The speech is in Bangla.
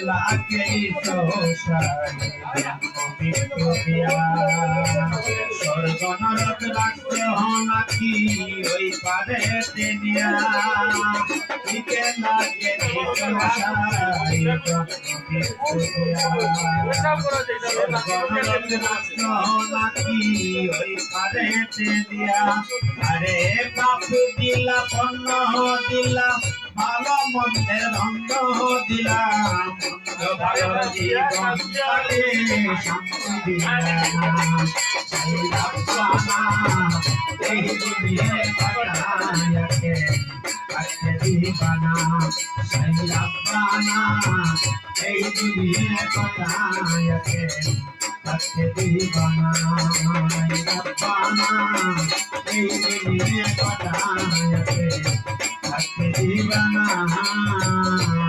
लागे तो स्वर्ग नरक राष्ट्र नाकी ओई पारे तेनिया इके लागे तो अरे बाप दिला पन्न दिला ভালো মন্দের রঙ্গ দিলাম ভালো জীবন শান্তি দিলাম এই দুনিয়ে বানায়াকে আজকে দিবানা সেই রাব্বানা এই দুনিয়ে বানায়াকে আজকে দিবানা রাব্বানা এই দুনিয়ে বানায়াকে Divana